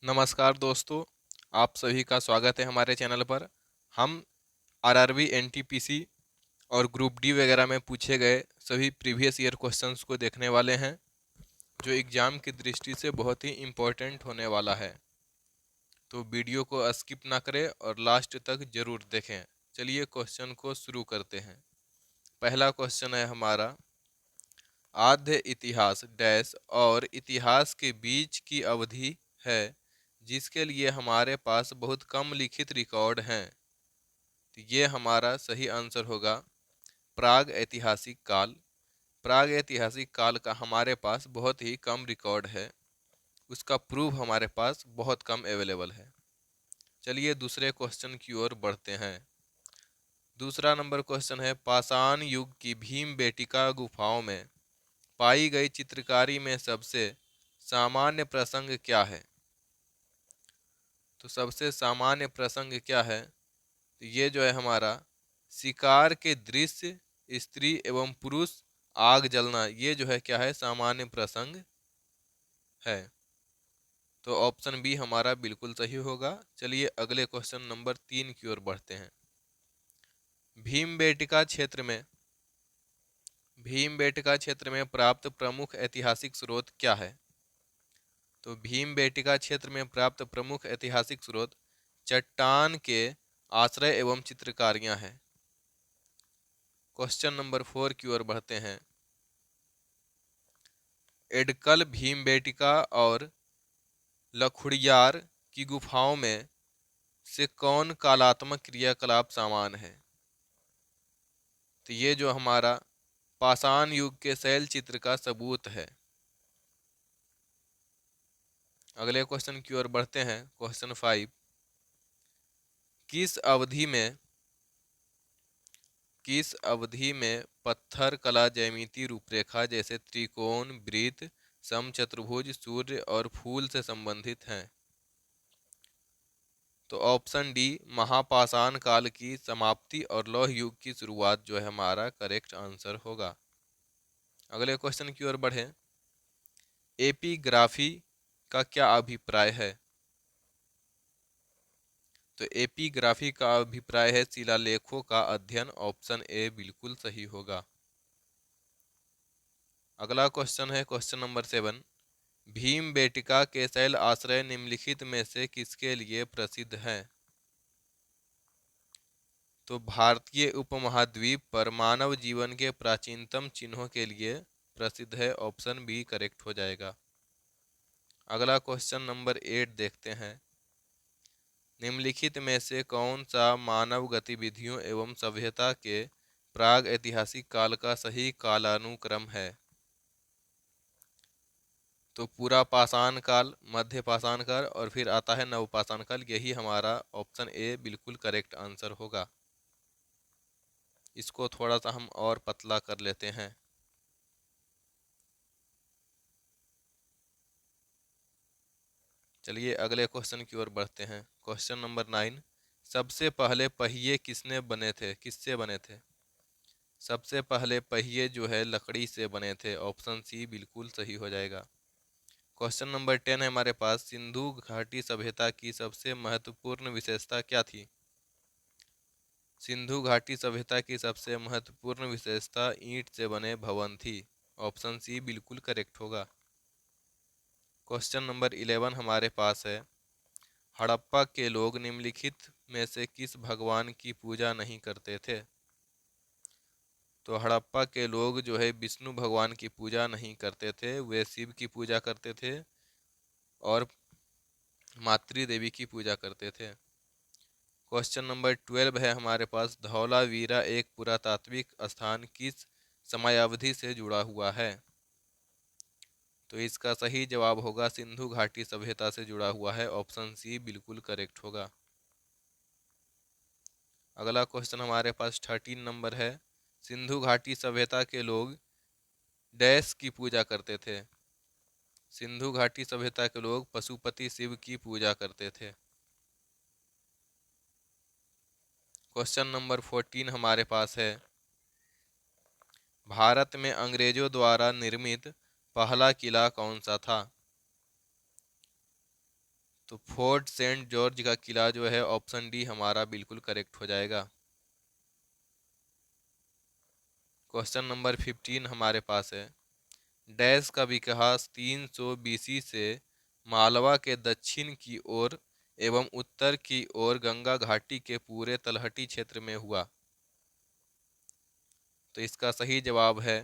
नमस्कार दोस्तों, आप सभी का स्वागत है हमारे चैनल पर। हम आरआरबी, एनटीपीसी और ग्रुप डी वगैरह में पूछे गए सभी प्रीवियस ईयर क्वेश्चंस को देखने वाले हैं, जो एग्ज़ाम की दृष्टि से बहुत ही इम्पोर्टेंट होने वाला है। तो वीडियो को स्किप ना करें और लास्ट तक ज़रूर देखें। चलिए क्वेश्चन को शुरू करते हैं। पहला क्वेश्चन है हमारा, आद्य इतिहास डैश और इतिहास के बीच की अवधि है जिसके लिए हमारे पास बहुत कम लिखित रिकॉर्ड हैं। तो ये हमारा सही आंसर होगा प्राग ऐतिहासिक काल। प्राग ऐतिहासिक काल का हमारे पास बहुत ही कम रिकॉर्ड है, उसका प्रूफ हमारे पास बहुत कम अवेलेबल है। चलिए दूसरे क्वेश्चन की ओर बढ़ते हैं। दूसरा नंबर क्वेश्चन है, पाषाण युग की भीमबेटका गुफाओं में पाई गई चित्रकारी में सबसे सामान्य प्रसंग क्या है? तो सबसे सामान्य प्रसंग क्या है? तो ये जो है हमारा शिकार के दृश्य, स्त्री एवं पुरुष, आग जलना, ये जो है क्या है, सामान्य प्रसंग है। तो ऑप्शन बी हमारा बिल्कुल सही होगा। चलिए अगले क्वेश्चन नंबर 3 की ओर बढ़ते हैं। भीमबेटका क्षेत्र में भीमबेटका क्षेत्र में प्राप्त प्रमुख ऐतिहासिक स्रोत क्या है? तो भीमबेटका क्षेत्र में प्राप्त प्रमुख ऐतिहासिक स्रोत चट्टान के आश्रय एवं चित्रकारियां हैं। क्वेश्चन नंबर 4 की ओर बढ़ते हैं। एडकल भीमबेटका और लखुड़ियार की गुफाओं में से कौन कलात्मक क्रियाकलाप समान है? तो ये जो हमारा पाषाण युग के शैल चित्र का सबूत है। अगले क्वेश्चन की ओर बढ़ते हैं। क्वेश्चन 5, किस अवधि में पत्थर कला ज्यामिति रूपरेखा जैसे त्रिकोण, वृत्त, समचतुर्भुज, सूर्य और फूल से संबंधित हैं? तो ऑप्शन डी महापाषाण काल की समाप्ति और लौह युग की शुरुआत जो है हमारा करेक्ट आंसर होगा। अगले क्वेश्चन की ओर बढ़ें। एपीग्राफी का क्या अभिप्राय है? तो एपीग्राफी का अभिप्राय है शिलालेखों का अध्ययन। ऑप्शन ए बिल्कुल सही होगा। अगला क्वेश्चन है क्वेश्चन नंबर 7, भीमबेटका के शैल आश्रय निम्नलिखित में से किसके लिए प्रसिद्ध हैं? तो भारतीय उपमहाद्वीप पर मानव जीवन के प्राचीनतम चिन्हों के लिए प्रसिद्ध है। ऑप्शन बी करेक्ट हो जाएगा। अगला क्वेश्चन नंबर 8 देखते हैं। निम्नलिखित में से कौन सा मानव गतिविधियों एवं सभ्यता के प्राग ऐतिहासिक काल का सही कालानुक्रम है? तो पूरा पाषाण काल, मध्य पाषाण काल और फिर आता है नवपाषाण काल। यही हमारा ऑप्शन ए बिल्कुल करेक्ट आंसर होगा। इसको थोड़ा सा हम और पतला कर लेते हैं। चलिए अगले क्वेश्चन की ओर बढ़ते हैं। क्वेश्चन नंबर 9, सबसे पहले पहिए किससे बने थे? सबसे पहले पहिए जो है लकड़ी से बने थे। ऑप्शन सी बिल्कुल सही हो जाएगा। क्वेश्चन नंबर 10 है हमारे पास, सिंधु घाटी सभ्यता की सबसे महत्वपूर्ण विशेषता क्या थी? सिंधु घाटी सभ्यता की सबसे महत्वपूर्ण विशेषता ईंट से बने भवन थी। ऑप्शन सी बिल्कुल करेक्ट होगा। क्वेश्चन नंबर 11 हमारे पास है, हड़प्पा के लोग निम्नलिखित में से किस भगवान की पूजा नहीं करते थे? तो हड़प्पा के लोग जो है विष्णु भगवान की पूजा नहीं करते थे, वे शिव की पूजा करते थे और मातृ देवी की पूजा करते थे। क्वेश्चन नंबर 12 है हमारे पास, धौलावीरा एक पुरातात्विक स्थान किस समयावधि से जुड़ा हुआ है? तो इसका सही जवाब होगा सिंधु घाटी सभ्यता से जुड़ा हुआ है। ऑप्शन सी बिल्कुल करेक्ट होगा। अगला क्वेश्चन हमारे पास 13 नंबर है, सिंधु घाटी सभ्यता के लोग डैश की पूजा करते थे? सिंधु घाटी सभ्यता के लोग पशुपति शिव की पूजा करते थे। क्वेश्चन नंबर 14 हमारे पास है, भारत में अंग्रेजों द्वारा निर्मित पहला किला कौन सा था? तो फोर्ट सेंट जॉर्ज का किला जो है ऑप्शन डी हमारा बिल्कुल करेक्ट हो जाएगा। क्वेश्चन नंबर 15 हमारे पास है, डैश का विकास 300 बीसी से मालवा के दक्षिण की ओर एवं उत्तर की ओर गंगा घाटी के पूरे तलहटी क्षेत्र में हुआ। तो इसका सही जवाब है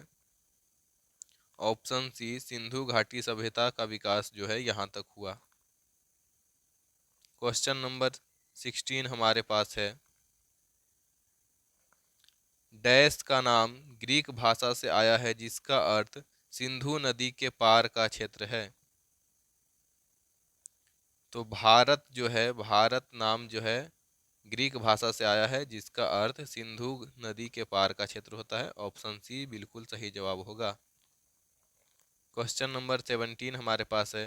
ऑप्शन सी, सिंधु घाटी सभ्यता का विकास जो है यहाँ तक हुआ। क्वेश्चन नंबर 16 हमारे पास है, डैश का नाम ग्रीक भाषा से आया है जिसका अर्थ सिंधु नदी के पार का क्षेत्र है। तो भारत जो है, भारत नाम जो है ग्रीक भाषा से आया है जिसका अर्थ सिंधु नदी के पार का क्षेत्र होता है। ऑप्शन सी बिल्कुल सही जवाब होगा। क्वेश्चन नंबर 17 हमारे पास है,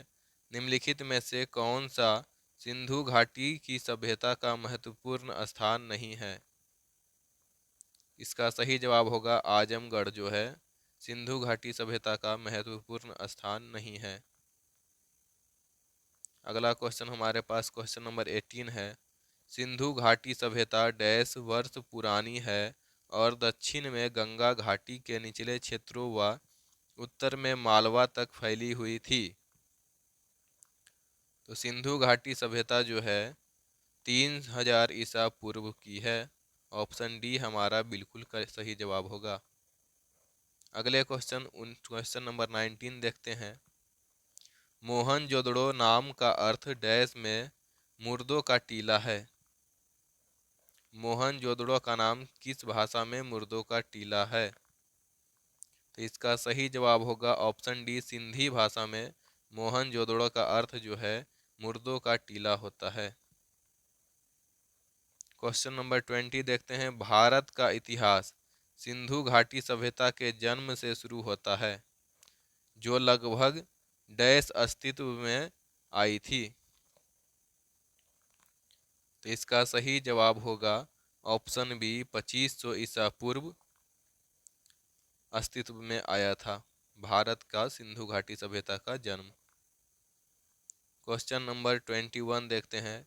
निम्नलिखित में से कौन सा सिंधु घाटी की सभ्यता का महत्वपूर्ण स्थान नहीं है। इसका सही जवाब होगा आजमगढ़ जो है सिंधु घाटी सभ्यता का महत्वपूर्ण स्थान नहीं है। अगला क्वेश्चन हमारे पास क्वेश्चन नंबर 18 है, सिंधु घाटी सभ्यता डैश वर्ष पुरानी है और दक्षिण में गंगा घाटी के निचले क्षेत्रों व उत्तर में मालवा तक फैली हुई थी। तो सिंधु घाटी सभ्यता जो है 3000 ईसा पूर्व की है। ऑप्शन डी हमारा बिल्कुल सही जवाब होगा। अगले क्वेश्चन नंबर 19 देखते हैं, मोहनजोदड़ो नाम का अर्थ डैश में मुर्दों का टीला है। मोहनजोदड़ो का नाम किस भाषा में मुर्दों का टीला है। तो इसका सही जवाब होगा ऑप्शन डी, सिंधी भाषा में मोहनजोदड़ो का अर्थ जो है मुर्दों का टीला होता है। क्वेश्चन नंबर 20 देखते हैं, भारत का इतिहास सिंधु घाटी सभ्यता के जन्म से शुरू होता है जो लगभग डैश अस्तित्व में आई थी। तो इसका सही जवाब होगा ऑप्शन बी, 2500 ईसा पूर्व अस्तित्व में आया था भारत का सिंधु घाटी सभ्यता का जन्म। क्वेश्चन नंबर 21 देखते हैं,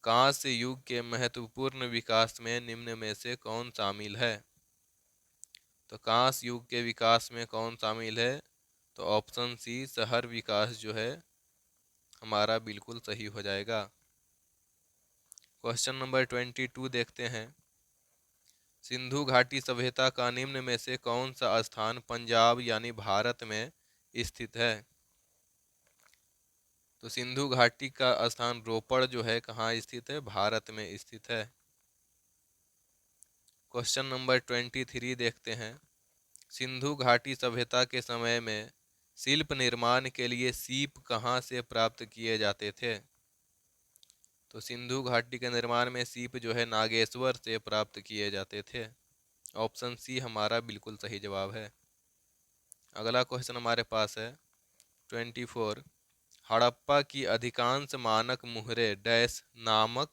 कांस्य युग के महत्वपूर्ण विकास में निम्न में से कौन शामिल है। तो कांस्य युग के विकास में कौन शामिल है। तो ऑप्शन सी, शहर विकास जो है हमारा बिल्कुल सही हो जाएगा। क्वेश्चन नंबर 22 देखते हैं, सिंधु घाटी सभ्यता का निम्न में से कौन सा स्थान पंजाब यानी भारत में स्थित है। तो सिंधु घाटी का स्थान रोपड़ जो है कहाँ स्थित है, भारत में स्थित है। क्वेश्चन नंबर 23 देखते हैं, सिंधु घाटी सभ्यता के समय में शिल्प निर्माण के लिए सीप कहाँ से प्राप्त किए जाते थे। तो सिंधु घाटी के निर्माण में सीप जो है नागेश्वर से प्राप्त किए जाते थे। ऑप्शन सी हमारा बिल्कुल सही जवाब है। अगला क्वेश्चन हमारे पास है 24, हड़प्पा की अधिकांश मानक मुहरें डैश नामक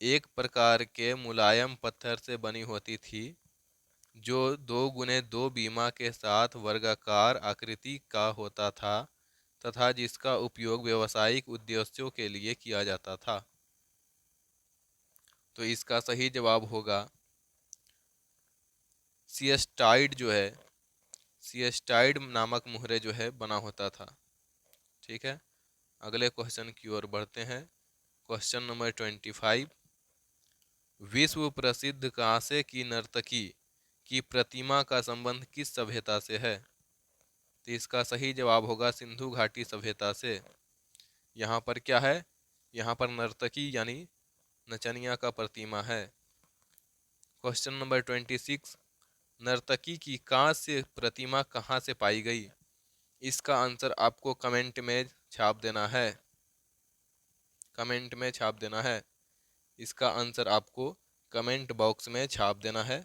एक प्रकार के मुलायम पत्थर से बनी होती थी जो 2x2 बीमा के साथ वर्गाकार आकृति का होता था तथा जिसका उपयोग व्यावसायिक उद्देश्यों के लिए किया जाता था। तो इसका सही जवाब होगा सियस्टाइड जो है, सियस्टाइड नामक मुहरे जो है बना होता था। ठीक है, अगले क्वेश्चन की ओर बढ़ते हैं। क्वेश्चन नंबर 25, विश्व प्रसिद्ध कांसे की नर्तकी की प्रतिमा का संबंध किस सभ्यता से है। तो इसका सही जवाब होगा सिंधु घाटी सभ्यता से। यहाँ पर क्या है, यहाँ पर नर्तकी यानी नचनिया का प्रतिमा है। क्वेश्चन नंबर 26, नर्तकी की कांस्य प्रतिमा कहाँ से पाई गई। इसका आंसर आपको कमेंट में छाप देना है, कमेंट में छाप देना है। इसका आंसर आपको कमेंट बॉक्स में छाप देना है।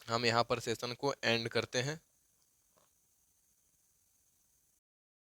हम यहाँ पर सेशन को एंड करते हैं।